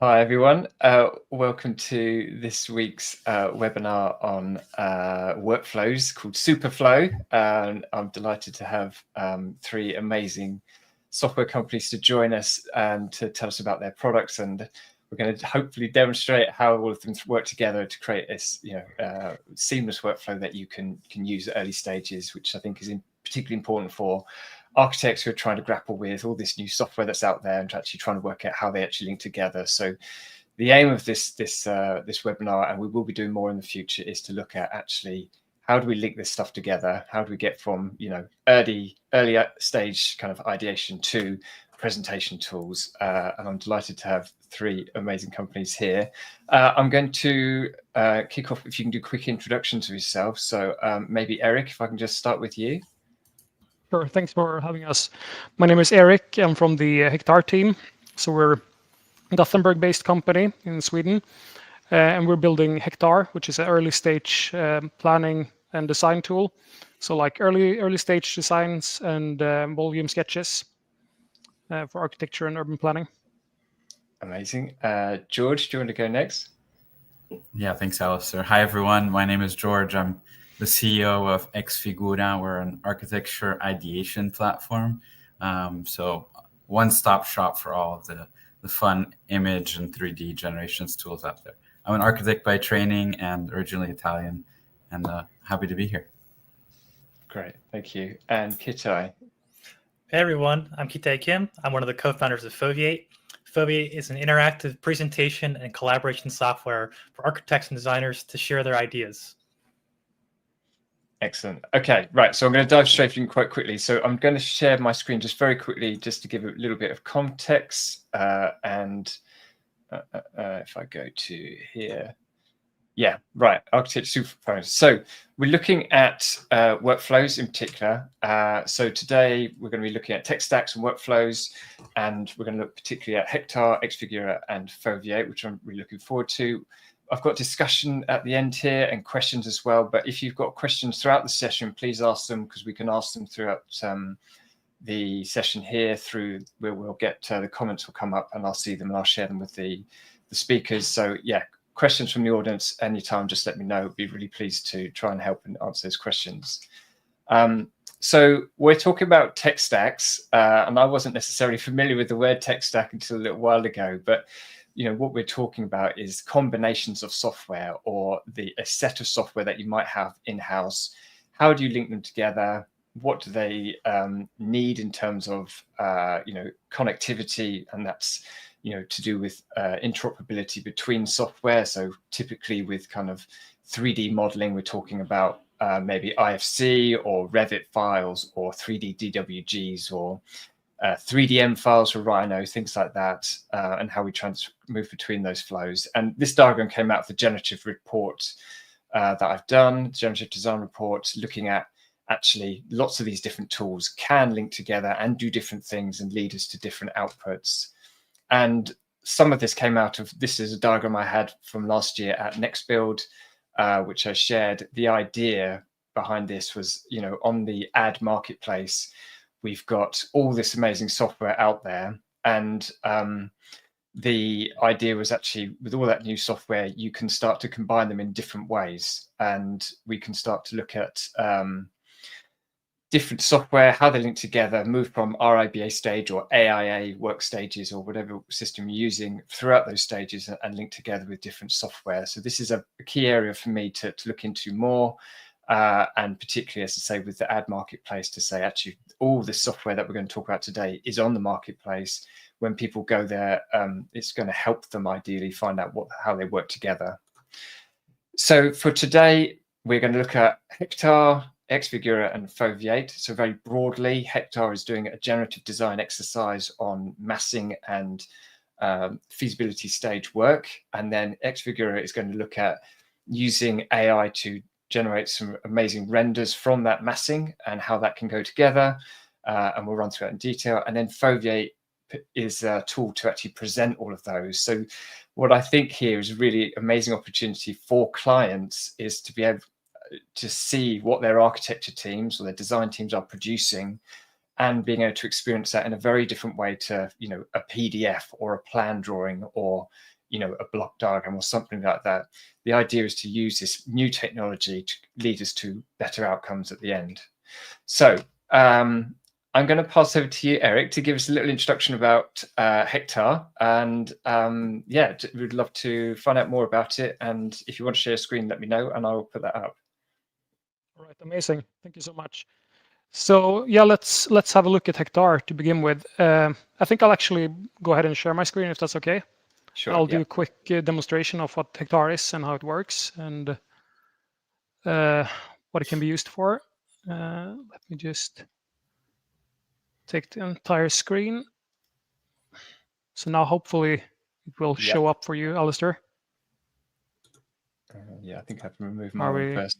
Hi, everyone. Welcome to this week's webinar on workflows called Superflow. I'm delighted to have three amazing software companies to join us and to tell us about their products. And we're going to hopefully demonstrate how all of them work together to create this, seamless workflow that you can use at early stages, which I think is particularly important for architects who are trying to grapple with all this new software that's out there and actually trying to work out how they actually link together. So the aim of this webinar, and we will be doing more in the future, is to look at actually how do we link this stuff together? How do we get from early stage kind of ideation to presentation tools? And I'm delighted to have three amazing companies here. I'm going to kick off if you can do quick introductions of yourself. So maybe Eric, if I can just start with you. Sure, thanks for having us. My name is Eric. I'm from the Hektar team. So we're a Gothenburg-based company in Sweden, and we're building Hektar, which is an early stage planning and design tool. So like early stage designs and volume sketches for architecture and urban planning. Amazing. George, do you want to go next? Yeah, thanks, Alistair. Hi, everyone. My name is George. I'm the CEO of Xfigura. We're an architecture ideation platform. So one-stop shop for all of the fun image and 3D generations tools out there. I'm an architect by training and originally Italian, and happy to be here. Great, thank you. And Kitai. Hey everyone, I'm Kitai Kim. I'm one of the co-founders of Foveate. Foveate is an interactive presentation and collaboration software for architects and designers to share their ideas. Excellent. Okay, right. So I'm going to dive straight in quite quickly. So I'm going to share my screen just very quickly, just to give a little bit of context. If I go to here, yeah, right. Architecture Superflow. So we're looking at workflows in particular. So today we're going to be looking at tech stacks and workflows, and we're going to look particularly at Hektar, Xfigura, and Foveate, which I'm really looking forward to. I've got discussion at the end here and questions as well. But if you've got questions throughout the session, please ask them, because we can ask them throughout the session here. Through where we'll get the comments will come up, and I'll see them and I'll share them with the speakers. So yeah, questions from the audience anytime, just let me know. I'd be really pleased to try and help and answer those questions. So we're talking about tech stacks, and I wasn't necessarily familiar with the word tech stack until a little while ago, but what we're talking about is combinations of software, or a set of software that you might have in-house. How do you link them together? What do they need in terms of connectivity? And that's to do with interoperability between software. So typically with kind of 3D modeling, we're talking about maybe IFC or Revit files, or 3D DWGs, or 3DM files for Rhino, things like that, and how we try to move between those flows. And this diagram came out of the generative report that I've done, generative design report, looking at actually lots of these different tools can link together and do different things and lead us to different outputs. And some of this came out of, this is a diagram I had from last year at Next Build, which I shared. The idea behind this was, on the ad marketplace, we've got all this amazing software out there, and the idea was actually, with all that new software, you can start to combine them in different ways, and we can start to look at different software, how they link together, move from RIBA stage or AIA work stages, or whatever system you're using throughout those stages, and link together with different software. So this is a key area for me to look into more. And particularly, as I say, with the ad marketplace, to say actually all the software that we're going to talk about today is on the marketplace. When people go there, it's going to help them ideally find out how they work together. So for today, we're going to look at Hektar, Xfigura, and Foveate. So very broadly, Hektar is doing a generative design exercise on massing and feasibility stage work. And then Xfigura is going to look at using AI to generate some amazing renders from that massing and how that can go together. And we'll run through that in detail. And then Foveate is a tool to actually present all of those. So what I think here is a really amazing opportunity for clients is to be able to see what their architecture teams or their design teams are producing, and being able to experience that in a very different way to, a PDF or a plan drawing, or a block diagram or something like that. The idea is to use this new technology to lead us to better outcomes at the end. So I'm going to pass over to you, Eric, to give us a little introduction about Hektar. And yeah, we'd love to find out more about it. And if you want to share a screen, let me know, and I'll put that up. All right, amazing. Thank you so much. So yeah, let's have a look at Hektar to begin with. I think I'll actually go ahead and share my screen if that's okay. Sure. I'll do a quick demonstration of what Hektar is and how it works and what it can be used for. Let me just take the entire screen. So now hopefully it will show up for you, Alistair. Yeah, I think I have to remove my one first.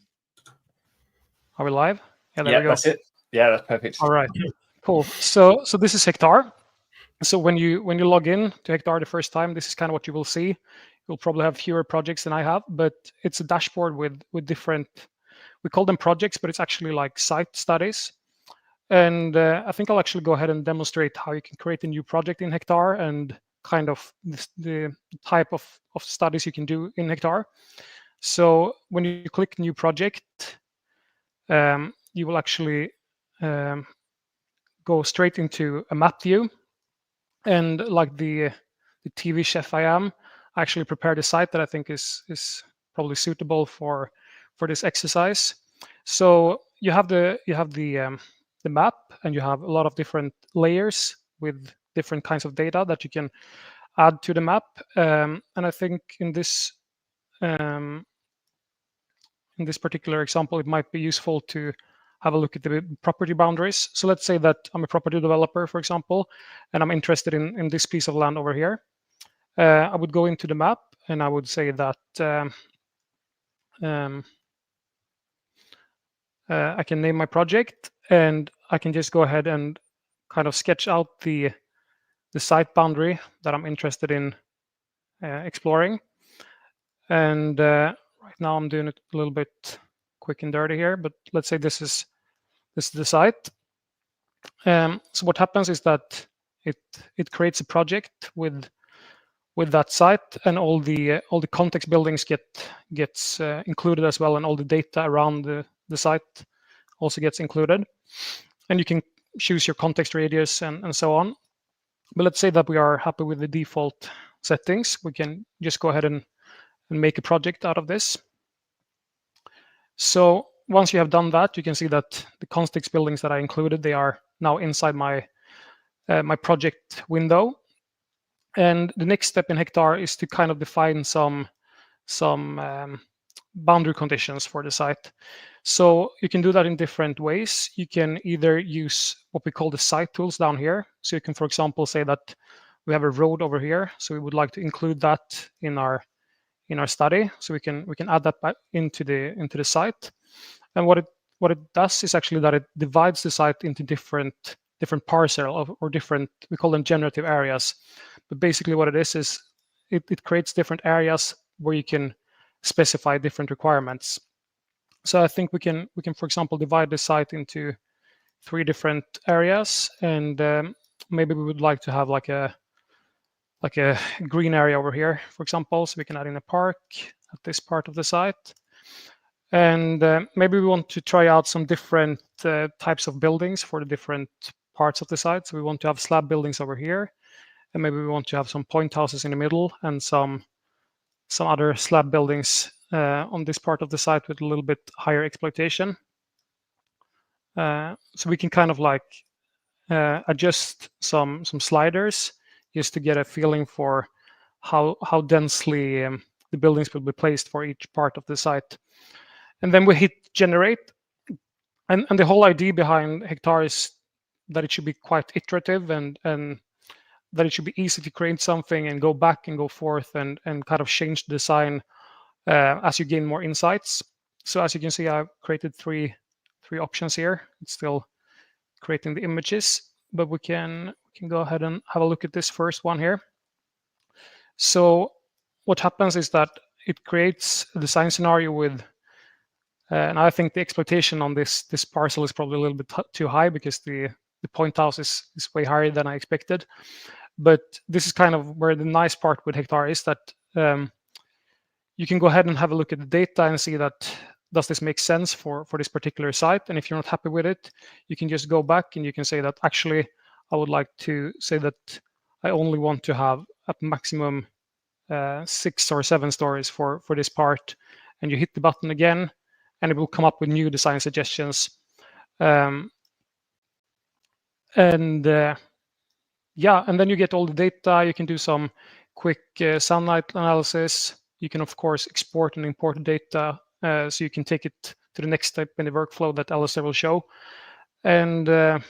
Are we live? Yeah, there we go. That's it. Yeah, that's perfect. All right, cool. So this is Hektar. So when you log in to Hektar the first time, this is kind of what you will see. You'll probably have fewer projects than I have, but it's a dashboard with different, we call them projects, but it's actually like site studies. And I think I'll actually go ahead and demonstrate how you can create a new project in Hektar and kind of the type of studies you can do in Hektar. So when you click new project, you will actually go straight into a map view. And like the TV chef I am, I actually prepared a site that I think is probably suitable for this exercise. So you have the map, and you have a lot of different layers with different kinds of data that you can add to the map. And I think in this particular example, it might be useful to have a look at the property boundaries. So let's say that I'm a property developer, for example, and I'm interested in this piece of land over here. I would go into the map and I would say that I can name my project, and I can just go ahead and kind of sketch out the site boundary that I'm interested in exploring. And right now I'm doing it a little bit quick and dirty here, but let's say this is the site. So what happens is that it creates a project with that site, and all the context buildings gets included as well, and all the data around the site also gets included. And you can choose your context radius and so on. But let's say that we are happy with the default settings. We can just go ahead and make a project out of this. So once you have done that, you can see that the context buildings that I included, they are now inside my my project window. And the next step in Hektar is to kind of define some boundary conditions for the site. So you can do that in different ways. You can either use what we call the site tools down here. So you can, for example, say that we have a road over here, so we would like to include that in our study. So we can add that back into the site. And what it does is actually that it divides the site into different parcel or different, we call them generative areas. But basically what it is it creates different areas where you can specify different requirements. So I think we can, for example, divide the site into 3 different areas, and maybe we would like to have like a green area over here, for example, so we can add in a park at this part of the site. And maybe we want to try out some different types of buildings for the different parts of the site. So we want to have slab buildings over here, and maybe we want to have some point houses in the middle and some other slab buildings on this part of the site with a little bit higher exploitation. So we can kind of like adjust some sliders just to get a feeling for how densely the buildings will be placed for each part of the site. And then we hit generate. And the whole idea behind Hektar is that it should be quite iterative and that it should be easy to create something and go back and go forth and kind of change the design as you gain more insights. So as you can see, I've created three options here. It's still creating the images, but we can go ahead and have a look at this first one here. So what happens is that it creates a design scenario with, and I think the exploitation on this parcel is probably a little bit too high because the point house is way higher than I expected. But this is kind of where the nice part with Hektar is that you can go ahead and have a look at the data and see that does this make sense for this particular site. And if you're not happy with it, you can just go back and you can say that actually I would like to say that I only want to have a maximum 6 or 7 stories for this part, and you hit the button again and it will come up with new design suggestions. And then you get all the data. You can do some quick sunlight analysis. You can of course export and import data, so you can take it to the next step in the workflow that Alistair will show. And I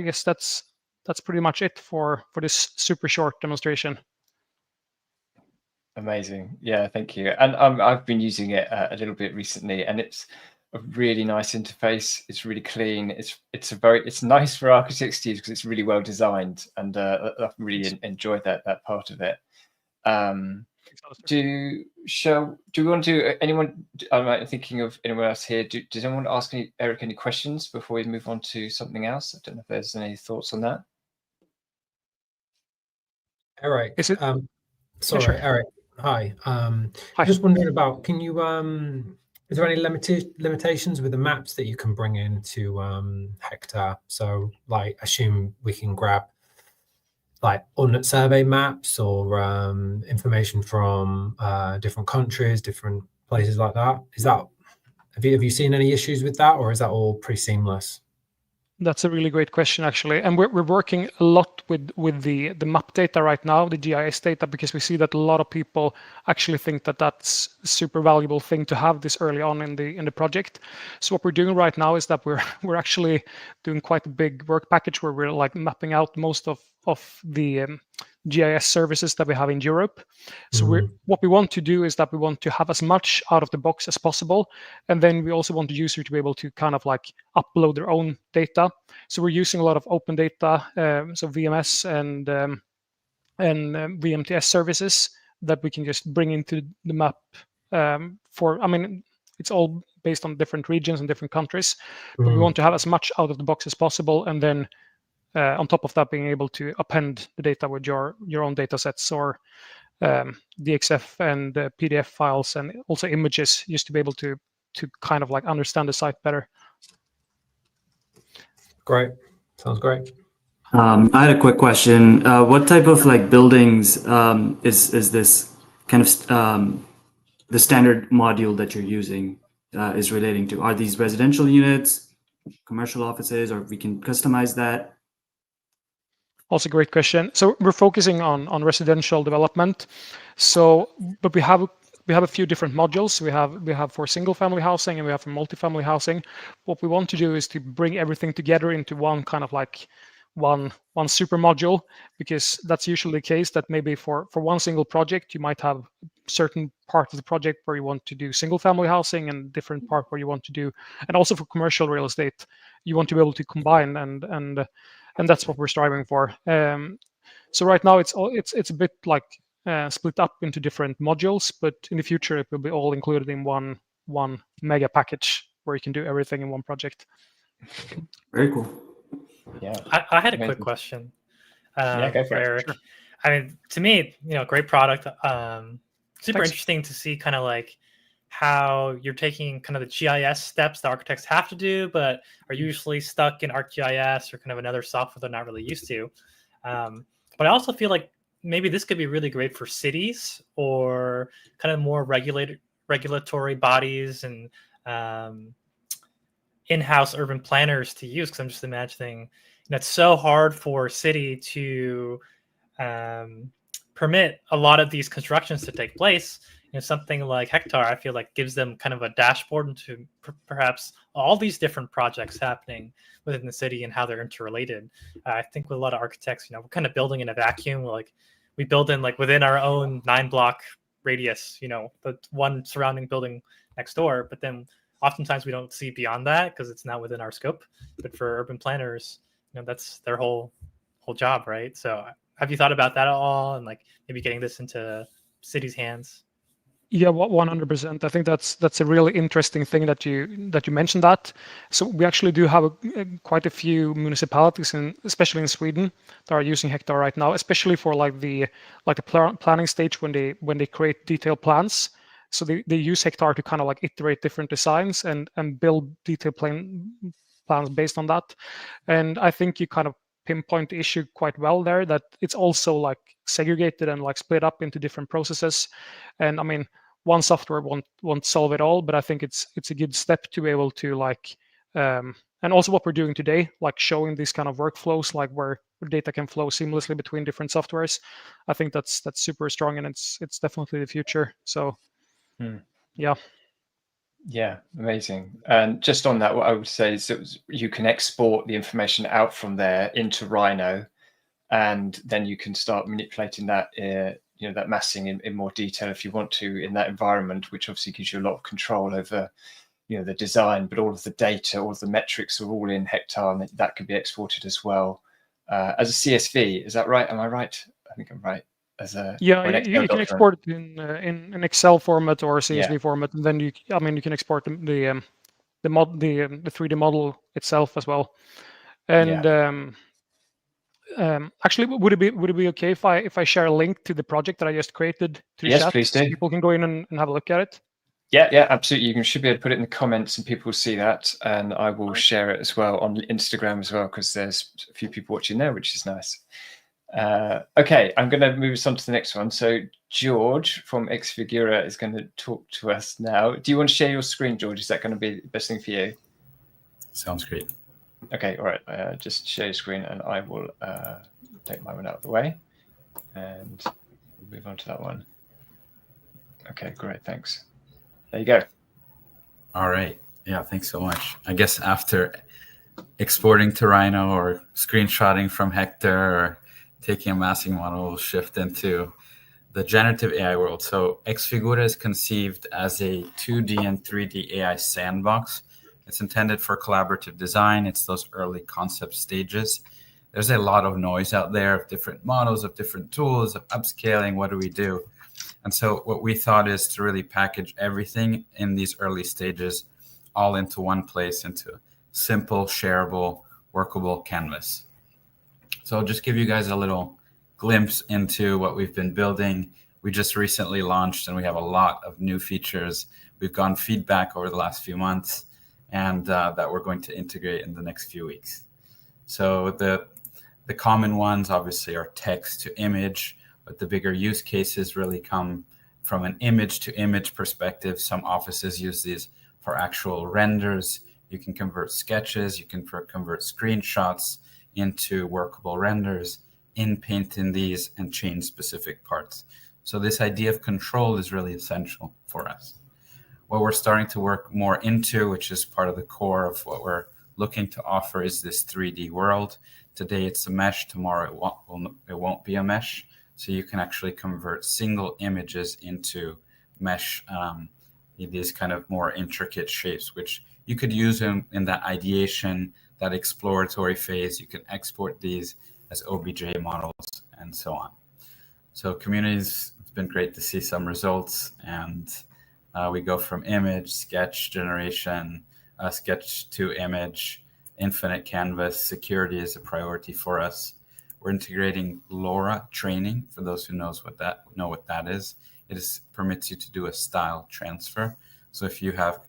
guess that's pretty much it for this super short demonstration. Amazing. Yeah, thank you. And I've been using it a little bit recently, and it's a really nice interface. It's really clean. It's nice for architects to use because it's really well designed, and I've really enjoyed that part of it. Do we want to do anyone? I'm thinking of anyone else here. Does anyone want to ask Eric any questions before we move on to something else? I don't know if there's any thoughts on that. Eric, is it? Sorry, sure. Eric. Hi. Hi. Just wondering about, can you, is there any limitations with the maps that you can bring into Hektar? So like, assume we can grab like ordnance survey maps or information from different countries, different places like that. Have you seen any issues with that, or is that all pretty seamless? That's a really great question, actually. And we're working a lot with the map data right now, the GIS data, because we see that a lot of people actually think that that's a super valuable thing to have this early on in the project. So what we're doing right now is that we're actually doing quite a big work package where we're like mapping out most of the GIS services that we have in Europe. So what we want to do is that we want to have as much out of the box as possible, and then we also want the user to be able to kind of like upload their own data. So we're using a lot of open data, so VMS and VMTS services that we can just bring into the map. It's all based on different regions and different countries, but we want to have as much out of the box as possible, and then on top of that, being able to append the data with your own data sets or DXF and PDF files, and also images, just to be able to kind of like understand the site better. Great. Sounds great. I had a quick question. What type of like buildings is this kind of the standard module that you're using is relating to? Are these residential units, commercial offices, or we can customize that? Also, great question. So we're focusing on residential development. So, but we have a few different modules. We have for single family housing and we have for multifamily housing. What we want to do is to bring everything together into one kind of like one super module, because that's usually the case that maybe for one single project you might have certain part of the project where you want to do single family housing and different part where you want to do, and also for commercial real estate you want to be able to combine, and that's what we're striving for. So right now it's a bit like split up into different modules, but in the future it will be all included in one mega package where you can do everything in one project. Very cool. Yeah, I had a quick question go for it. Eric. Sure. I mean, to me, great product. Super Thanks. interesting to see kind of like how you're taking kind of the GIS steps that architects have to do, but are usually stuck in ArcGIS or kind of another software they're not really used to. But I also feel like maybe this could be really great for cities or kind of more regulatory bodies and in-house urban planners to use, because I'm just imagining it's so hard for a city to permit a lot of these constructions to take place. Something like Hektar, I feel like gives them kind of a dashboard into perhaps all these different projects happening within the city and how they're interrelated. I think with a lot of architects, we're kind of building in a vacuum. Like we build in like within our own 9-block radius, the one surrounding building next door, but then oftentimes we don't see beyond that because it's not within our scope. But for urban planners, that's their whole job, right? So have you thought about that at all, and like maybe getting this into cities' hands? Yeah, 100%. I think that's a really interesting thing that you mentioned that. So we actually do have quite a few municipalities, especially in Sweden, that are using Hektar right now, especially for like the planning stage when they create detailed plans. So they use Hektar to kind of like iterate different designs and build detailed plans based on that. And I think you kind of pinpoint the issue quite well there, that it's also like segregated and like split up into different processes. And I mean, one software won't solve it all, but I think it's a good step to be able to like and also what we're doing today, like showing these kind of workflows, like where data can flow seamlessly between different softwares. I think that's super strong, and it's definitely the future. So yeah. Yeah, amazing. And just on that, what I would say is that you can export the information out from there into Rhino, and then you can start manipulating that, that massing in more detail if you want to in that environment, which obviously gives you a lot of control over, the design, but all of the data, all of the metrics are all in Hektar, and that could be exported as well as a CSV. Is that right? Am I right? I think I'm right. Yeah, or an Excel you can document. export it in an Excel format or CSV format, and then you can export the 3D model itself as well. And actually, would it be okay if I share a link to the project that I just created to the Yes, chat, please so do. people can go in and have a look at it? Yeah, absolutely. You should be able to put it in the comments and people will see that. And I will share it as well on Instagram as well, because there's a few people watching there, which is nice. Okay, I'm going to move us on to the next one. So George from Xfigura is going to talk to us now. Do you want to share your screen, George? Is that going to be the best thing for you? Sounds great. Okay, all right. Just share your screen and I will take my one out of the way and move on to that one. Okay, great. Thanks. There you go. All right. Yeah, thanks so much. I guess after exporting to Rhino or screenshotting from Hektar or taking a massing model, we'll shift into the generative AI world. So Xfigura is conceived as a 2D and 3D AI sandbox. It's intended for collaborative design. It's those early concept stages. There's a lot of noise out there of different models, of different tools, of upscaling. What do we do? And so what we thought is to really package everything in these early stages all into one place, into a simple, shareable, workable canvas. So I'll just give you guys a little glimpse into what we've been building. We just recently launched and we have a lot of new features. We've gotten feedback over the last few months and that we're going to integrate in the next few weeks. So the common ones obviously are text to image, but the bigger use cases really come from an image to image perspective. Some offices use these for actual renders. You can convert sketches, you can convert screenshots into workable renders, in-paint in these and change specific parts. So this idea of control is really essential for us. What we're starting to work more into, which is part of the core of what we're looking to offer, is this 3D world. Today it's a mesh, tomorrow it won't be a mesh. So you can actually convert single images into mesh, these kind of more intricate shapes, which you could use in that ideation, that exploratory phase. You can export these as OBJ models and so on. So communities, it's been great to see some results, and we go from image, sketch generation, sketch to image, infinite canvas. Security is a priority for us. We're integrating LoRa training. For those who know what that is, it permits you to do a style transfer. So if you have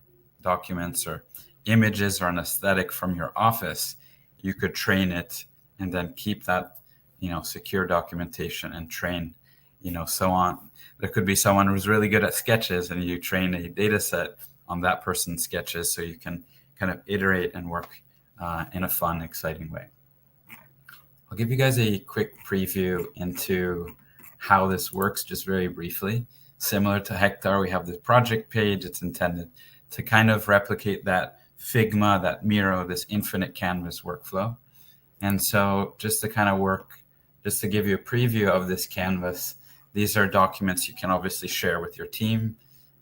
documents or images or an aesthetic from your office, you could train it and then keep that, secure documentation and train, so on. There could be someone who's really good at sketches and you train a data set on that person's sketches, so you can kind of iterate and work in a fun, exciting way. I'll give you guys a quick preview into how this works, just very briefly. Similar to Hektar, we have this project page. It's intended to kind of replicate that Figma, that Miro, this infinite canvas workflow. And so just to give you a preview of this canvas, these are documents you can obviously share with your team.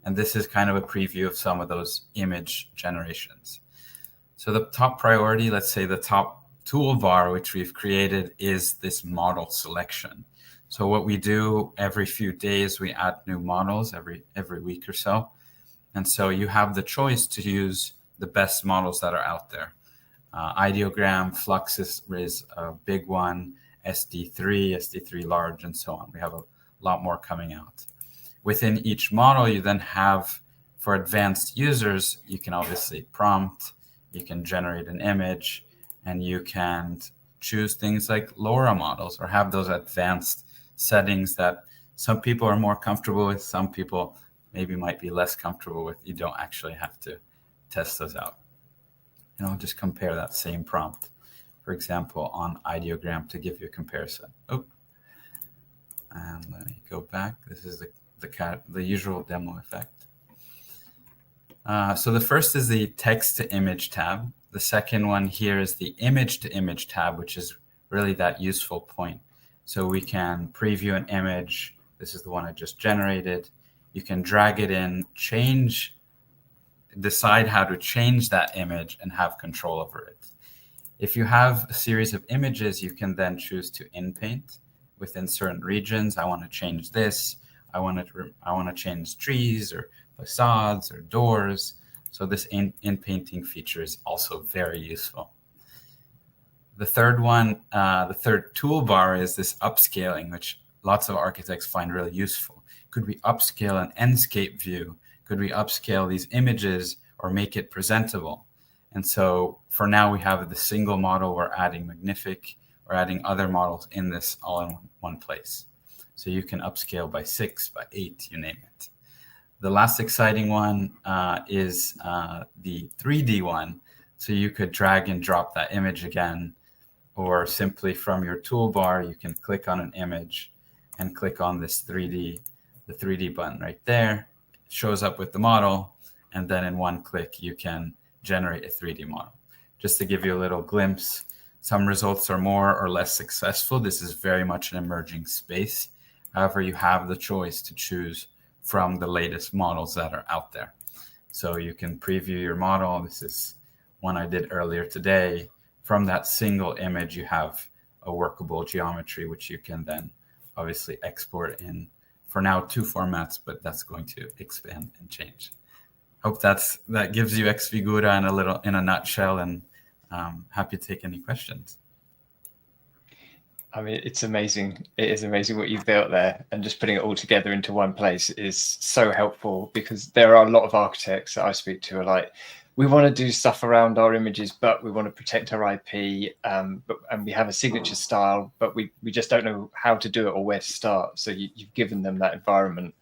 And this is kind of a preview of some of those image generations. So the top priority, let's say the top toolbar which we've created, is this model selection. So what we do every few days, we add new models every week or so. And so you have the choice to use the best models that are out there. Ideogram, Flux is a big one, SD3, SD3 large, and so on. We have a lot more coming out. Within each model, you then have, for advanced users, you can obviously prompt, you can generate an image, and you can choose things like LoRa models or have those advanced settings that some people are more comfortable with, some people maybe might be less comfortable with. You don't actually have to test those out. And I'll just compare that same prompt, for example, on Ideogram to give you a comparison. Oh, and let me go back. This is the usual demo effect. So the first is the text to image tab. The second one here is the image to image tab, which is really that useful point. So we can preview an image. This is the one I just generated. You can drag it in, decide how to change that image and have control over it. If you have a series of images, you can then choose to in-paint within certain regions. I want to change this. I want to change trees or facades or doors. So this in-painting feature is also very useful. The third one, the third toolbar is this upscaling, which lots of architects find really useful. Could we upscale an Enscape view? Could we upscale these images or make it presentable? And so for now, we have the single model. We're adding Magnific. We're adding other models in this all in one place. So you can upscale by 6, by 8, you name it. The last exciting one is the 3D one. So you could drag and drop that image again, or simply from your toolbar, you can click on an image and click on this the 3D button right there. It shows up with the model, and then in one click, you can generate a 3D model. Just to give you a little glimpse, some results are more or less successful. This is very much an emerging space. However, you have the choice to choose from the latest models that are out there. So you can preview your model. This is one I did earlier today. From that single image, you have a workable geometry, which you can then obviously export in, for now, 2 formats, but that's going to expand and change. Hope that gives you Xfigura in a nutshell, and happy to take any questions. I mean, it's amazing. It is amazing what you've built there, and just putting it all together into one place is so helpful, because there are a lot of architects that I speak to are like, we want to do stuff around our images, but we want to protect our IP, and we have a signature style, but we just don't know how to do it or where to start. So you've given them that environment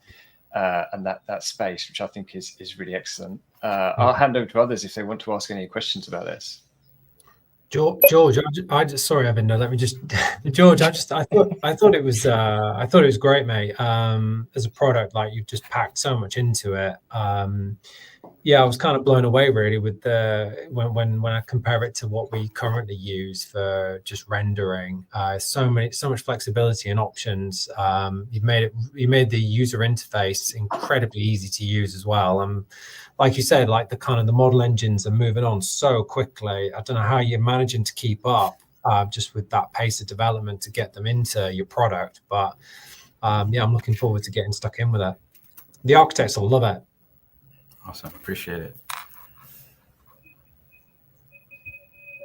and that space, which I think is really excellent. I'll hand over to others if they want to ask any questions about this. George, I just sorry, Evan. No, let me just George. I thought it was great, mate. As a product, like you've just packed so much into it. Yeah, I was kind of blown away really with when I compare it to what we currently use for just rendering. So much flexibility and options. You made the user interface incredibly easy to use as well. Like you said, like the model engines are moving on so quickly. I don't know how you're managing to keep up just with that pace of development to get them into your product. But yeah, I'm looking forward to getting stuck in with it. The architects will love it. Awesome, appreciate it.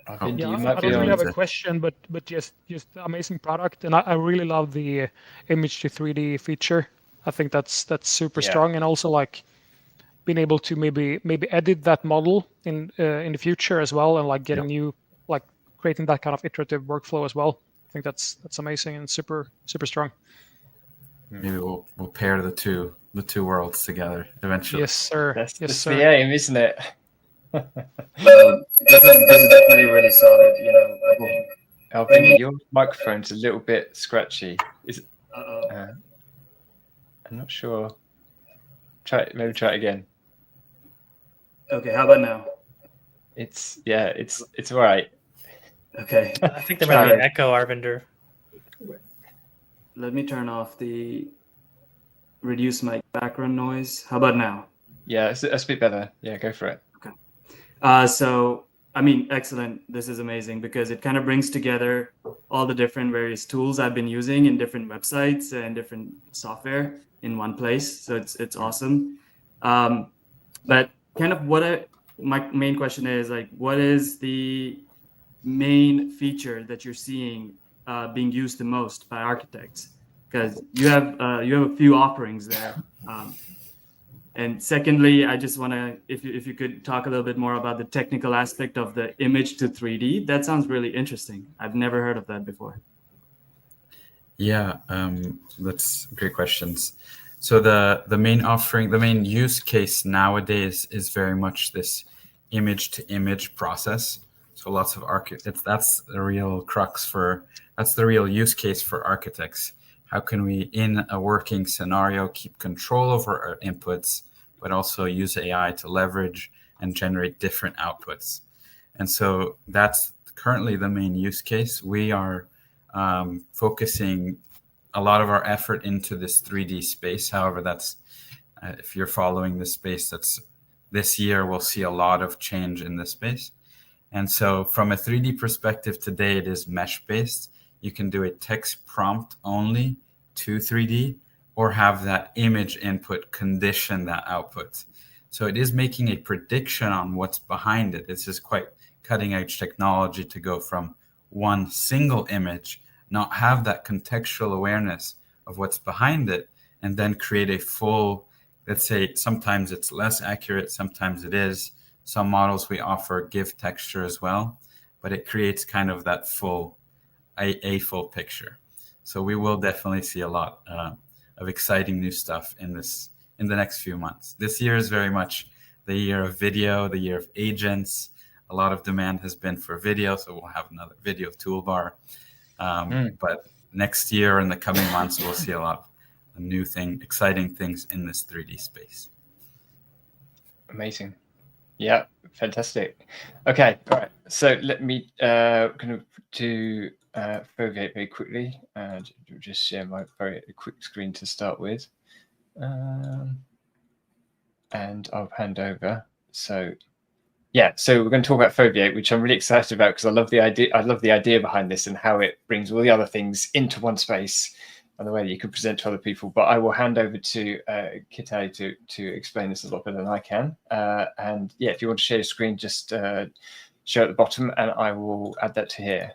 I don't really have a question, but just amazing product, and I really love the image to 3D feature. I think that's super strong, and also like being able to maybe edit that model in the future as well, and like getting new, like creating that kind of iterative workflow as well. I think that's amazing and super strong. Maybe we'll pair the two worlds together eventually. Yes, sir. That's sir. the aim, isn't it? This is definitely really solid. You know, I think. Alvin, your microphone's a little bit scratchy. Is it? I'm not sure. Maybe try it again. Okay, how about now? It's all right. Okay. I think there might be an echo, Arvinder. Let me turn off reduce my background noise. How about now? Yeah, that's a bit better. Yeah, go for it. Okay. So I mean, excellent. This is amazing because it kind of brings together all the different various tools I've been using in different websites and different software in one place. So it's awesome. But kind of my main question is like, what is the main feature that you're seeing being used the most by architects? Because you have a few offerings there. And secondly, I just want to, if you could talk a little bit more about the technical aspect of the image to 3D. That sounds really interesting. I've never heard of that before. Yeah, that's great questions. So the main offering, the main use case nowadays is very much this image to image process. So lots of that's the real that's the real use case for architects. How can we, in a working scenario, keep control over our inputs, but also use AI to leverage and generate different outputs? And so that's currently the main use case. We are focusing a lot of our effort into this 3D space. However, that's if you're following this space, that's this year we'll see a lot of change in this space. And so from a 3D perspective today, it is mesh-based. You can do a text prompt only to 3D or have that image input condition that output. So it is making a prediction on what's behind it. It's just quite cutting edge technology to go from one single image, not have that contextual awareness of what's behind it, and then create a full, let's say sometimes it's less accurate, sometimes it is. Some models we offer give texture as well, but it creates kind of that full full picture. So we will definitely see a lot of exciting new stuff in the next few months. This year is very much the year of video, the year of agents. A lot of demand has been for video, so we'll have another video toolbar. But next year and the coming months, we'll see a lot of new exciting things in this 3D space. Amazing. Yeah, fantastic. Okay, all right. So let me kind of do Foveate very quickly and just share my very quick screen to start with. And I'll hand over. So yeah, so we're going to talk about Foveate, which I'm really excited about because I love the idea. I love the idea behind this and how it brings all the other things into one space and the way that you can present to other people. But I will hand over to Hektar to explain this a lot better than I can. And yeah, if you want to share your screen, just show at the bottom, and I will add that to here.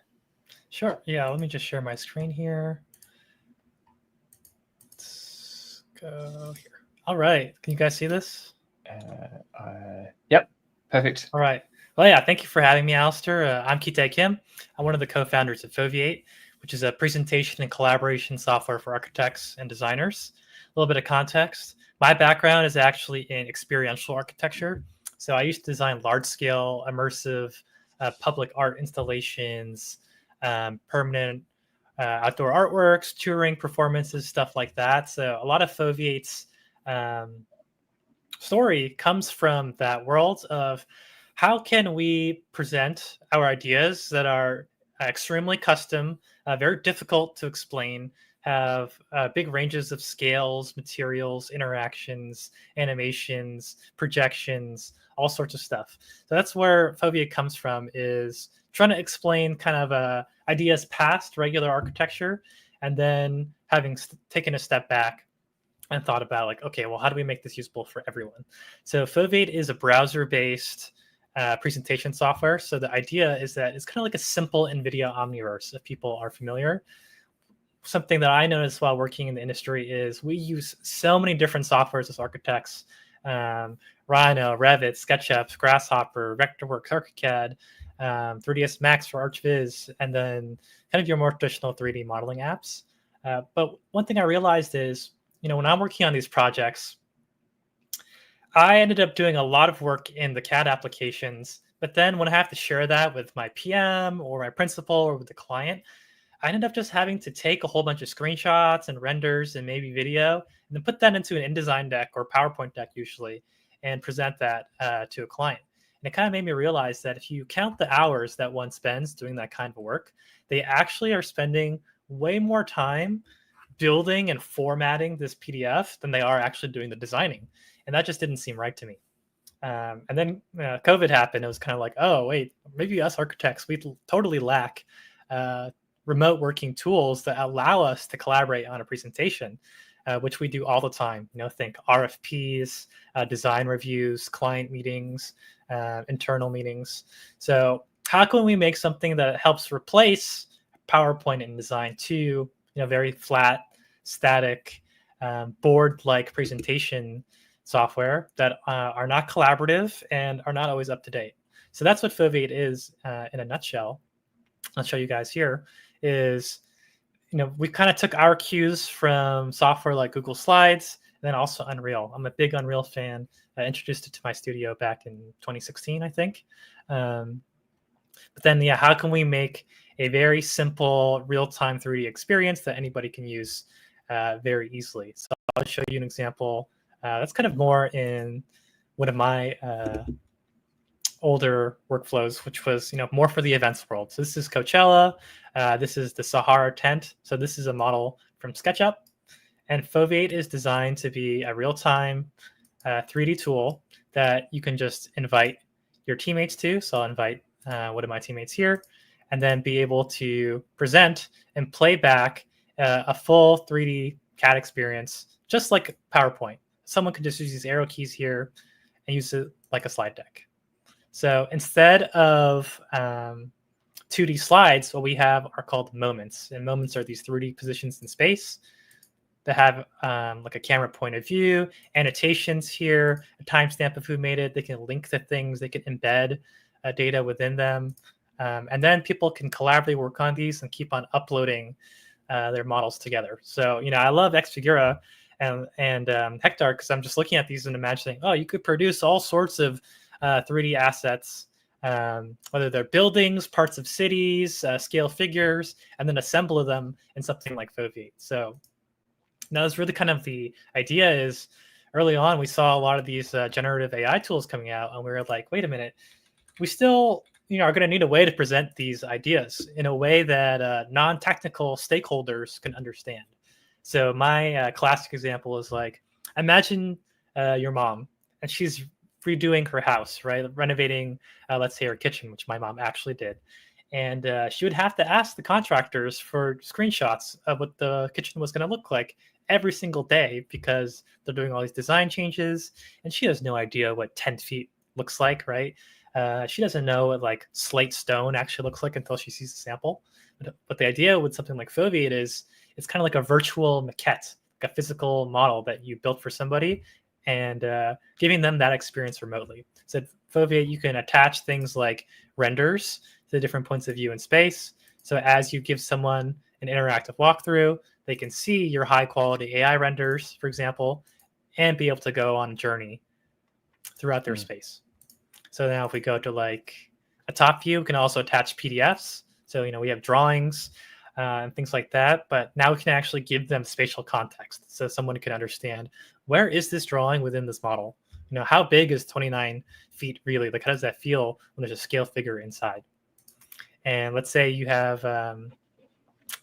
Sure. Yeah, let me just share my screen here. Let's go here. All right. Can you guys see this? Yep. Perfect. All right. Well, yeah, thank you for having me, Alistair. I'm Hektar Kim. I'm one of the co-founders of Foveate, which is a presentation and collaboration software for architects and designers. A little bit of context. My background is actually in experiential architecture. So I used to design large-scale, immersive public art installations, permanent outdoor artworks, touring performances, stuff like that. So a lot of Foveate's story comes from that world of how can we present our ideas that are extremely custom, very difficult to explain, have big ranges of scales, materials, interactions, animations, projections, all sorts of stuff. So that's where Foveate comes from, is trying to explain kind of ideas past regular architecture, and then having taken a step back and thought about like, okay, well, how do we make this usable for everyone? So Foveate is a browser-based presentation software. So the idea is that it's kind of like a simple NVIDIA Omniverse, if people are familiar. Something that I noticed while working in the industry is we use so many different softwares as architects. Rhino, Revit, SketchUp, Grasshopper, Vectorworks, ArchiCAD, 3ds Max for ArchViz, and then kind of your more traditional 3D modeling apps. But one thing I realized is, when I'm working on these projects, I ended up doing a lot of work in the CAD applications, but then when I have to share that with my PM or my principal or with the client, I ended up just having to take a whole bunch of screenshots and renders and maybe video, and then put that into an InDesign deck or PowerPoint deck usually, and present that to a client. And it kind of made me realize that if you count the hours that one spends doing that kind of work, they actually are spending way more time building and formatting this PDF than they are actually doing the designing. And that just didn't seem right to me. And then COVID happened. It was kind of like, oh, wait, maybe us architects, we totally lack remote working tools that allow us to collaborate on a presentation, which we do all the time. Think RFPs, design reviews, client meetings, internal meetings. So how can we make something that helps replace PowerPoint in design to very flat, static, board-like presentation software that are not collaborative and are not always up to date? So that's what Foveate is in a nutshell. I'll show you guys here. Is we kind of took our cues from software like Google Slides, and then also Unreal. I'm a big Unreal fan. I introduced it to my studio back in 2016, I think. But then, how can we make a very simple real-time 3D experience that anybody can use very easily? So I'll show you an example. That's kind of more in one of my older workflows, which was more for the events world. So this is Coachella. This is the Sahara tent. So this is a model from SketchUp, and Foveate is designed to be a real-time 3D tool that you can just invite your teammates to. So I'll invite one of my teammates here, and then be able to present and play back a full 3D CAD experience, just like PowerPoint. Someone could just use these arrow keys here and use it like a slide deck. So instead of 2D slides, what we have are called moments. And moments are these 3D positions in space that have like a camera point of view, annotations here, a timestamp of who made it. They can link to things. They can embed data within them. And then people can collaboratively work on these and keep on uploading their models together. So, I love Xfigura and Hektar because I'm just looking at these and imagining, oh, you could produce all sorts of 3D assets, whether they're buildings, parts of cities, scale figures, and then assemble them in something like Foveate. So that was really kind of the idea. Is early on we saw a lot of these generative AI tools coming out, and we were like, wait a minute, we still are going to need a way to present these ideas in a way that non-technical stakeholders can understand. So my classic example is like, imagine your mom, and she's redoing her house, right? Renovating, let's say, her kitchen, which my mom actually did. And she would have to ask the contractors for screenshots of what the kitchen was going to look like every single day because they're doing all these design changes. And she has no idea what 10 feet looks like, right? She doesn't know what like slate stone actually looks like until she sees the sample. But the idea with something like Foveate is it's kind of like a virtual maquette, like a physical model that you built for somebody, and giving them that experience remotely. So Foveate, you can attach things like renders to different points of view in space. So as you give someone an interactive walkthrough, they can see your high quality AI renders, for example, and be able to go on a journey throughout their space. So now if we go to like a top view, we can also attach PDFs. So, we have drawings and things like that, but now we can actually give them spatial context. So someone can understand, where is this drawing within this model? How big is 29 feet really? Like, how does that feel when there's a scale figure inside? And let's say you have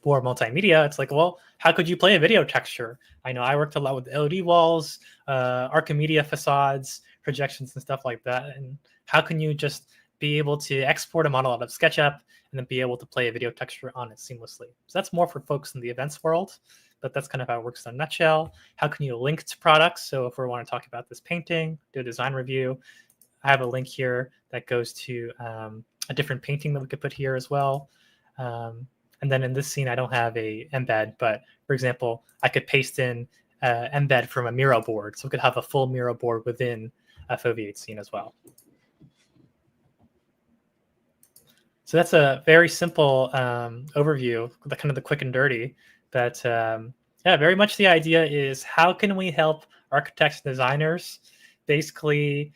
more multimedia. It's like, well, how could you play a video texture? I know I worked a lot with LED walls, Archimedia facades, projections and stuff like that. And how can you just be able to export a model out of SketchUp and then be able to play a video texture on it seamlessly? So that's more for folks in the events world, but that's kind of how it works in a nutshell. How can you link to products? So if we want to talk about this painting, do a design review, I have a link here that goes to a different painting that we could put here as well. And then in this scene, I don't have a embed, but for example, I could paste in embed from a Miro board. So we could have a full Miro board within a Foveate scene as well. So that's a very simple overview, kind of the quick and dirty. But very much the idea is, how can we help architects and designers basically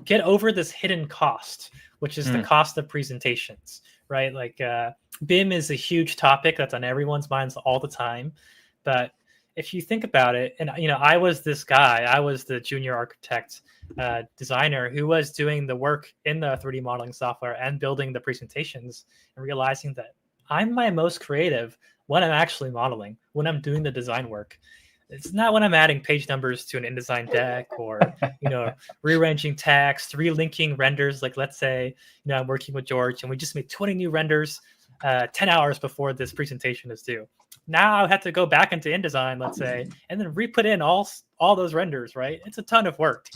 get over this hidden cost, which is the cost of presentations, right? Like BIM is a huge topic that's on everyone's minds all the time. But if you think about it, and I was this guy, I was the junior architect designer who was doing the work in the 3D modeling software and building the presentations, and realizing that I'm my most creative when I'm actually modeling, when I'm doing the design work. It's not when I'm adding page numbers to an InDesign deck or, rearranging text, relinking renders. Like, let's say, I'm working with George and we just made 20 new renders 10 hours before this presentation is due. Now I have to go back into InDesign, let's say, and then re-put in all those renders, right? It's a ton of work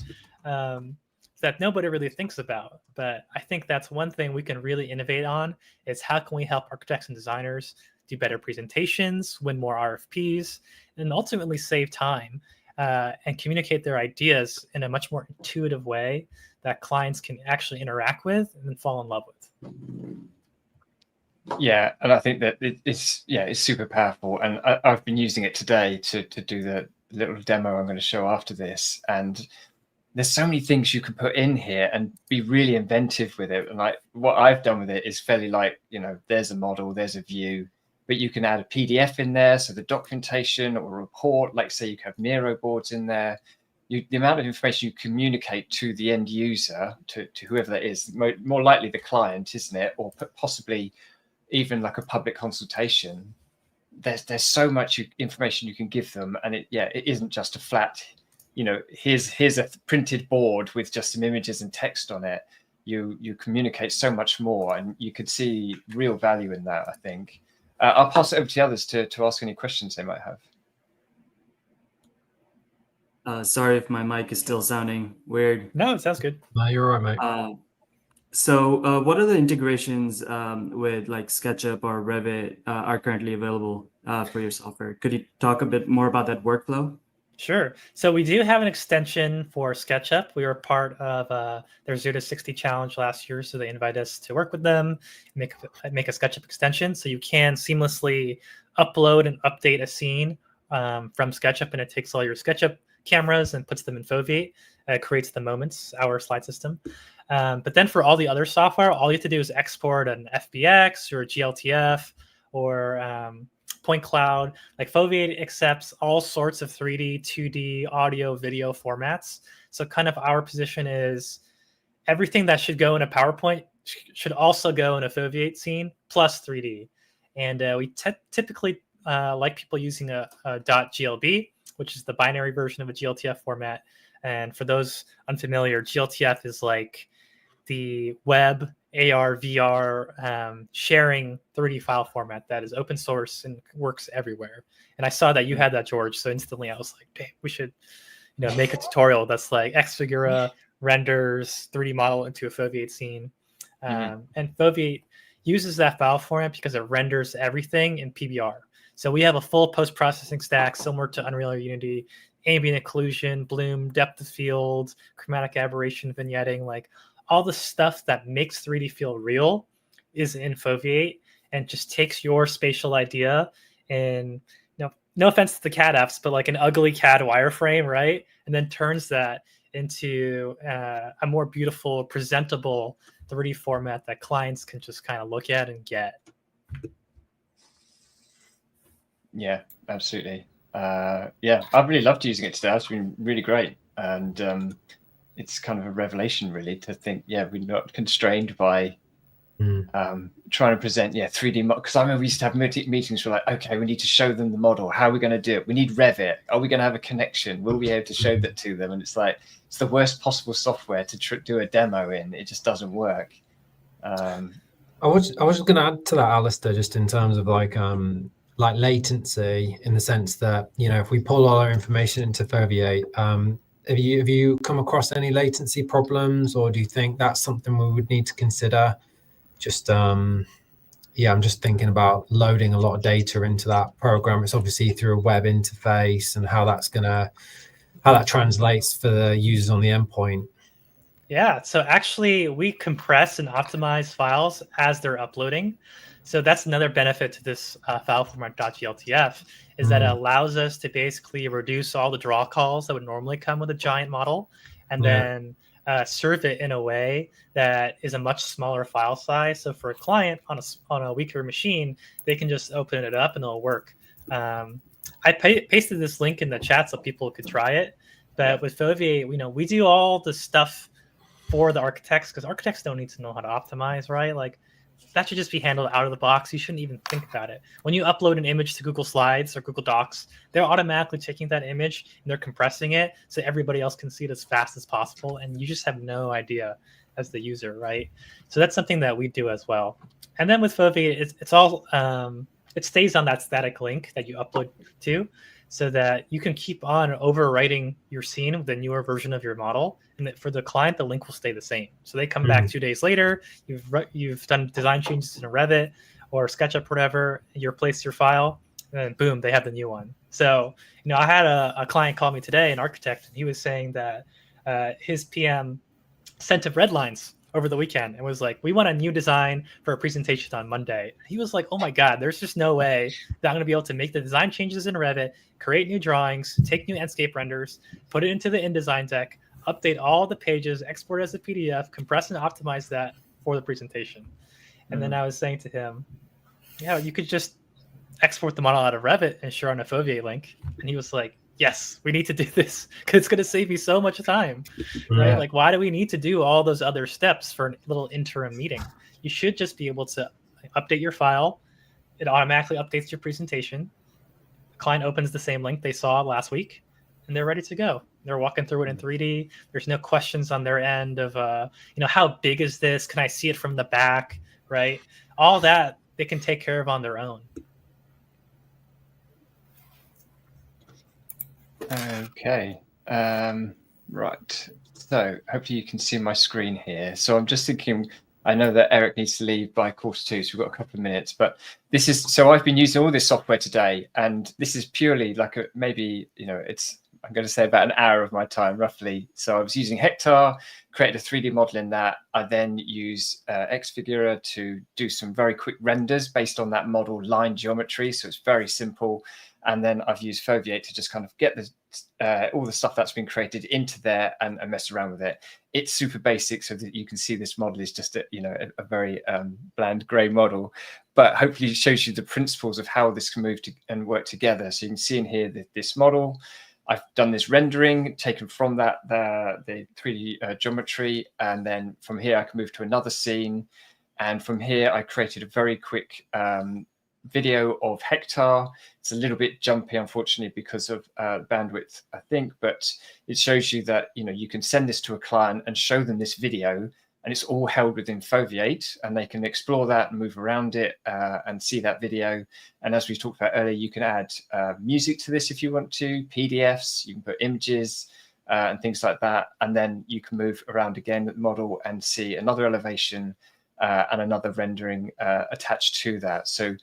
that nobody really thinks about. But I think that's one thing we can really innovate on, is how can we help architects and designers do better presentations, win more RFPs, and ultimately save time and communicate their ideas in a much more intuitive way that clients can actually interact with and then fall in love with. Yeah, and I think that it's super powerful, and I've been using it today to do the little demo I'm going to show after this. And there's so many things you can put in here and be really inventive with it. And like what I've done with it is fairly like, there's a model, there's a view, but you can add a PDF in there, so the documentation or report, like say you have Miro boards in there. The amount of information you communicate to the end user, to whoever that is, more likely the client, isn't it? Or possibly even like a public consultation. There's so much information you can give them, and it isn't just a flat, here's a printed board with just some images and text on it. You communicate so much more, and you could see real value in that, I think. I'll pass it over to the others to ask any questions they might have. Sorry if my mic is still sounding weird. No, it sounds good. No, you're all right, mate. So what are the integrations with like SketchUp or Revit are currently available for your software? Could you talk a bit more about that workflow? Sure. So we do have an extension for SketchUp. We were part of their 0 to 60 challenge last year, so they invited us to work with them, make a SketchUp extension, so you can seamlessly upload and update a scene from SketchUp, and it takes all your SketchUp cameras and puts them in Foveate. It creates the moments, our slide system. But then for all the other software, all you have to do is export an FBX or a GLTF or point cloud. Like Foveate accepts all sorts of 3D, 2D, audio, video formats. So kind of our position is everything that should go in a PowerPoint should also go in a Foveate scene plus 3D. And we typically like people using a .glb, which is the binary version of a GLTF format. And for those unfamiliar, GLTF is like the web AR, VR sharing 3D file format that is open source and works everywhere. And I saw that you had that, George. So instantly I was like, damn, we should make a tutorial that's like Xfigura renders 3D model into a Foveate scene. And Foveate uses that file format because it renders everything in PBR. So we have a full post-processing stack similar to Unreal or Unity, ambient occlusion, bloom, depth of field, chromatic aberration, vignetting, like all the stuff that makes 3D feel real is in Foveate and just takes your spatial idea and, no offense to the CAD apps, but like an ugly CAD wireframe, right? And then turns that into a more beautiful, presentable 3D format that clients can just kind of look at and get. Yeah, absolutely. I've really loved using it today. It's been really great. And it's kind of a revelation, really, to think, we're not constrained by trying to present 3D model. Because I remember we used to have meetings where like, okay, we need to show them the model. How are we going to do it? We need Revit. Are we going to have a connection? Will we be able to show that to them? And it's like, it's the worst possible software to do a demo in. It just doesn't work. I was going to add to that, Alistair, just in terms of like latency, in the sense that, if we pull all our information into Foveate, have you come across any latency problems, or do you think that's something we would need to consider? Just I'm just thinking about loading a lot of data into that program. It's obviously through a web interface, and how that translates for the users on the endpoint. Yeah, so actually we compress and optimize files as they're uploading. So that's another benefit to this file format .gltf is that it allows us to basically reduce all the draw calls that would normally come with a giant model, and then serve it in a way that is a much smaller file size. So for a client on a weaker machine, they can just open it up and it'll work. I pasted this link in the chat so people could try it. But with Foveate, we do all the stuff for the architects, because architects don't need to know how to optimize, right? Like that should just be handled out of the box. You shouldn't even think about it. When you upload an image to Google Slides or Google Docs, they're automatically taking that image and they're compressing it so everybody else can see it as fast as possible. And you just have no idea as the user, right? So that's something that we do as well. And then with Foveate, it's all, it stays on that static link that you upload to, so that you can keep on overwriting your scene with a newer version of your model. And that for the client, the link will stay the same. So they come back 2 days later, you've done design changes in Revit or SketchUp, whatever, you replace your file, and then boom, they have the new one. So, I had a client call me today, an architect, and he was saying that his PM sent him red lines over the weekend and was like, we want a new design for a presentation on Monday. He was like, oh my God, there's just no way that I'm going to be able to make the design changes in Revit, create new drawings, take new Enscape renders, put it into the InDesign deck, update all the pages, export it as a PDF, compress and optimize that for the presentation. And then I was saying to him, yeah, you could just export the model out of Revit and share on a Foveate link. And he was like, yes, we need to do this because it's going to save you so much time, right? Like, why do we need to do all those other steps for a little interim meeting? You should just be able to update your file. It automatically updates your presentation. The client opens the same link they saw last week, and they're ready to go. They're walking through it in 3D. There's no questions on their end of, how big is this? Can I see it from the back, right? All that they can take care of on their own. Okay. Right. So hopefully you can see my screen here. So I'm just thinking, I know that Eric needs to leave by 1:45, so we've got a couple of minutes, but this is, so I've been using all this software today, and this is purely like maybe, I'm going to say about an hour of my time roughly. So I was using Hektar, created a 3D model in that. I then use Xfigura to do some very quick renders based on that model line geometry. So it's very simple. And then I've used Foveate to just kind of get all the stuff that's been created into there and mess around with it. It's super basic, so that you can see this model is just a very bland grey model, but hopefully it shows you the principles of how this can move and work together. So you can see in here this model. I've done this rendering, taken from that the 3D geometry, and then from here I can move to another scene. And from here I created a very quick video of Hektar. It's a little bit jumpy, unfortunately, because of bandwidth, I think, but it shows you that you can send this to a client and show them this video, and it's all held within Foveate, and they can explore that and move around it and see that video. And as we talked about earlier, you can add music to this if you want to, PDFs, you can put images and things like that, and then you can move around again with the model and see another elevation and another rendering attached to that. So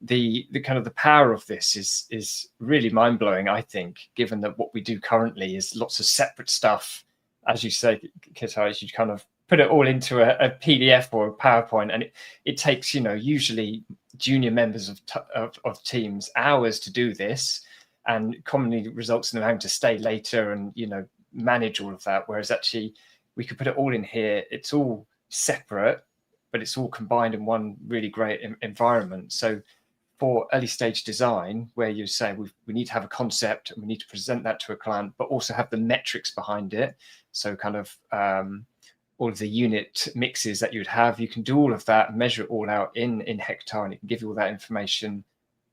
the kind of the power of this is really mind-blowing, I think, given that what we do currently is lots of separate stuff. As you say, Hektar, you kind of put it all into a PDF or a PowerPoint, and it takes usually junior members of teams hours to do this, and commonly results in them having to stay later and manage all of that. Whereas actually we could put it all in here. It's all separate, but it's all combined in one really great environment. So for early stage design, where you say we need to have a concept and we need to present that to a client, but also have the metrics behind it. So kind of all of the unit mixes that you'd have, you can do all of that, measure it all out in Hektar, and it can give you all that information,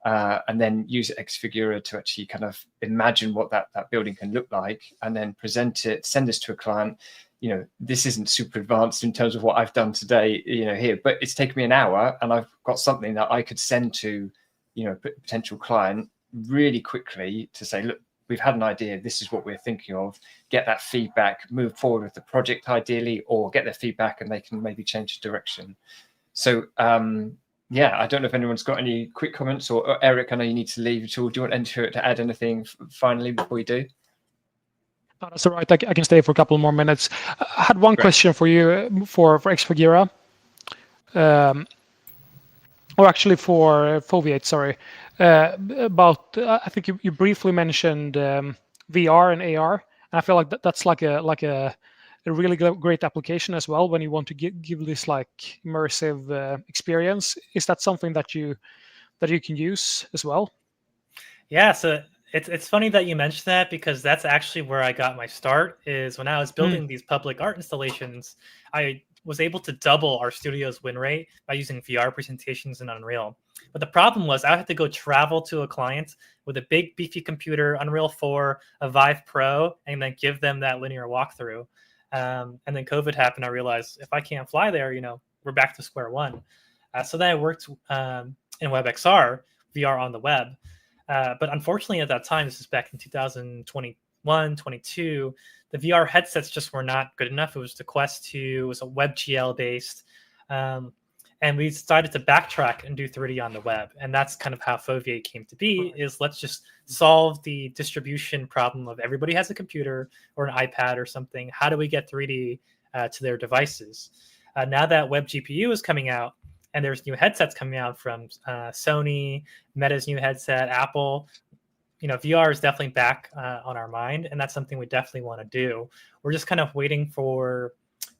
and then use Xfigura to actually kind of imagine what that building can look like, and then present it, send this to a client. This isn't super advanced in terms of what I've done today, here, but it's taken me an hour, and I've got something that I could send to, a potential client really quickly to say, look, we've had an idea. This is what we're thinking of. Get that feedback, move forward with the project ideally, or get their feedback and they can maybe change the direction. So, yeah, I don't know if anyone's got any quick comments, or Eric, I know you need to leave at all. Do you want to add anything finally before we do? No, that's all right. I can stay for a couple more minutes. I had one question for you for Xfigura, or actually for Foveate. Sorry, about I think you briefly mentioned VR and AR, and I feel like that's like a really great application as well when you want to give this like immersive experience. Is that something that you can use as well? Yeah, so it's funny that you mentioned that, because that's actually where I got my start. Is when I was building these public art installations, I was able to double our studio's win rate by using VR presentations in Unreal. But the problem was I had to go travel to a client with a big beefy computer, Unreal 4, a Vive Pro, and then give them that linear walkthrough. And then COVID happened. I realized if I can't fly there, we're back to square one. So then I worked in WebXR, VR on the web. But unfortunately at that time, this is back in 2021, 22, the VR headsets just were not good enough. It was the Quest 2, it was a WebGL based. And we decided to backtrack and do 3D on the web. And that's kind of how Foveate came to be, is let's just solve the distribution problem of everybody has a computer or an iPad or something. How do we get 3D to their devices? Now that Web GPU is coming out and there's new headsets coming out from Sony, Meta's new headset, Apple, VR is definitely back on our mind. And that's something we definitely want to do. We're just kind of waiting for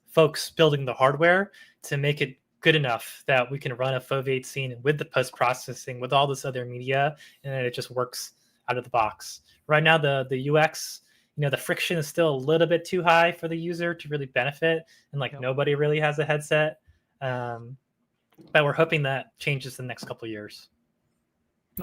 folks building the hardware to make it good enough that we can run a Foveate scene with the post-processing, with all this other media, and then it just works out of the box. Right now, the UX, the friction is still a little bit too high for the user to really benefit, and nobody really has a headset. But we're hoping that changes in the next couple of years.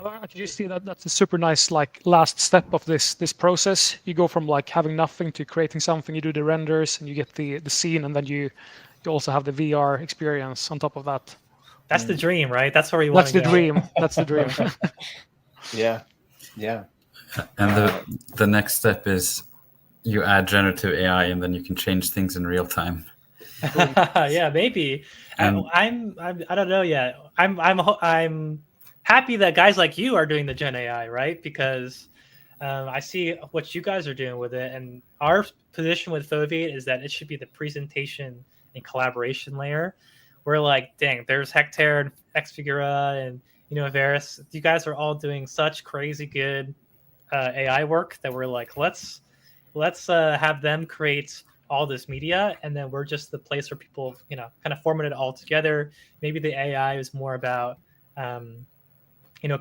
I can just see that that's a super nice last step of this process. You go from having nothing to creating something. You do the renders and you get the scene, and then you also have the VR experience on top of that. That's the dream, right? That's where we want to go. That's the dream. Yeah. And the next step is you add generative AI, and then you can change things in real time. Yeah, maybe. And I don't know yet. I'm happy that guys like you are doing the Gen AI, right? Because I see what you guys are doing with it, and our position with Foveate is that it should be the presentation and collaboration layer. We're dang, there's Hektar and Xfigura and Varus. You guys are all doing such crazy good AI work that we're let's have them create all this media, and then we're just the place where people kind of format it all together. Maybe the AI is more about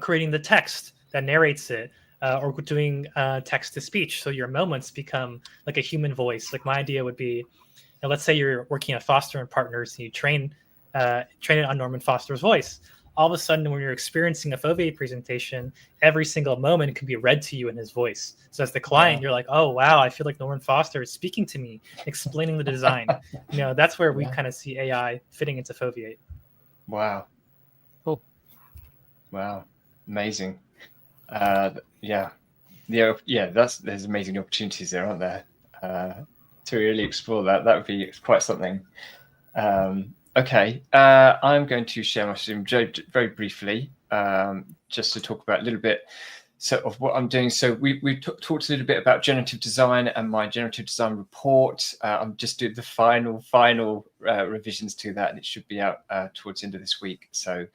creating the text that narrates it, or doing text to speech, so your moments become like a human voice. My idea would be, let's say you're working at Foster and Partners and you train it on Norman Foster's voice. All of a sudden, when you're experiencing a Foveate presentation, every single moment can be read to you in his voice. So as the client, you're like, oh, wow, I feel like Norman Foster is speaking to me, explaining the design. That's where we kind of see AI fitting into Foveate. Wow. Cool. Wow. Amazing. There's amazing opportunities there, aren't there? To really explore that would be quite something. Okay, I'm going to share my screen very briefly, just to talk about a little bit of what I'm doing. So we've talked a little bit about generative design and my generative design report. I'm just doing the final revisions to that, and it should be out towards the end of this week. So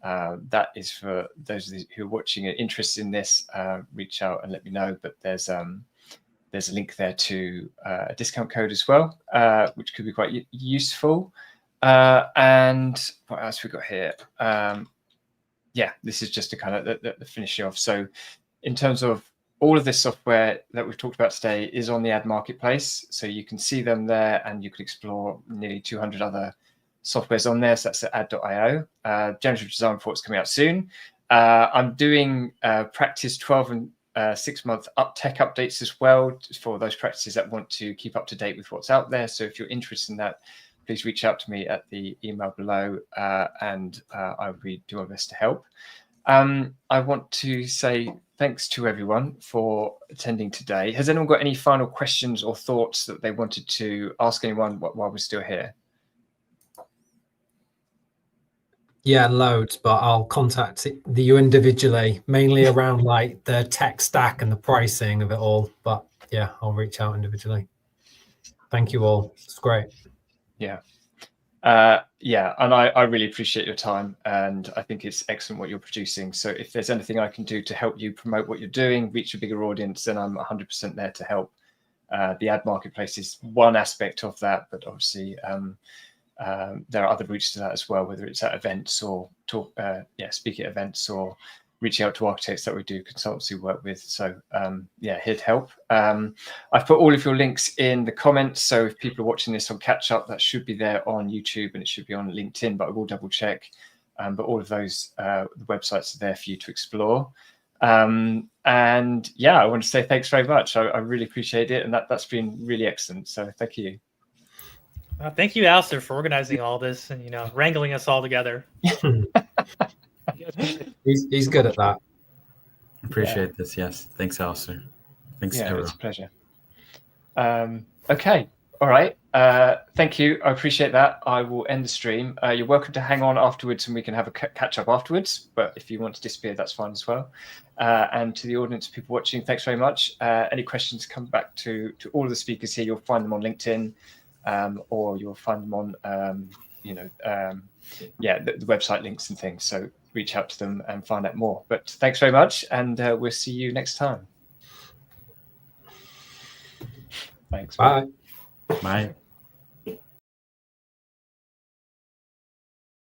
that is for those of you who are watching and interested in this, reach out and let me know. But there's a link there to a discount code as well, which could be quite useful. And what else we got here? This is just to kind of the finishing off. So in terms of all of this software that we've talked about today is on the ad marketplace. So you can see them there, and you can explore nearly 200 other softwares on there. So that's at ad.io. Generative design report's coming out soon. I'm doing practice 12 and 6-month tech updates as well for those practices that want to keep up to date with what's out there. So if you're interested in that, please reach out to me at the email below, and I will do my best to help. I want to say thanks to everyone for attending today. Has anyone got any final questions or thoughts that they wanted to ask anyone while we're still here? Yeah, loads, but I'll contact you individually, mainly around the tech stack and the pricing of it all. But yeah, I'll reach out individually. Thank you all. It's great. Yeah. And I really appreciate your time, and I think it's excellent what you're producing. So if there's anything I can do to help you promote what you're doing, reach a bigger audience, then I'm 100% there to help. The ad marketplace is one aspect of that, but obviously there are other routes to that as well, whether it's at events or speak at events or reaching out to architects that we do consultancy work with. So yeah, here to help. I've put all of your links in the comments. So if people are watching this on catch up, that should be there on YouTube and it should be on LinkedIn, but I will double check. But all of those websites are there for you to explore. And yeah, I want to say thanks very much. I really appreciate it. And that's been really excellent. So thank you. Thank you, Alistair, for organizing all this and, wrangling us all together. He's good at that. Appreciate this. Yes. Thanks, Alistair. Thanks, yeah, everyone. It's a pleasure. Okay. All right. Thank you. I appreciate that. I will end the stream. You're welcome to hang on afterwards and we can have a catch up afterwards. But if you want to disappear, that's fine as well. And to the audience, people watching, thanks very much. Any questions, come back to all of the speakers here. You'll find them on LinkedIn or you'll find them on, the website links and things. So reach out to them and find out more. But thanks very much. And we'll see you next time. Thanks. Bye. Bye.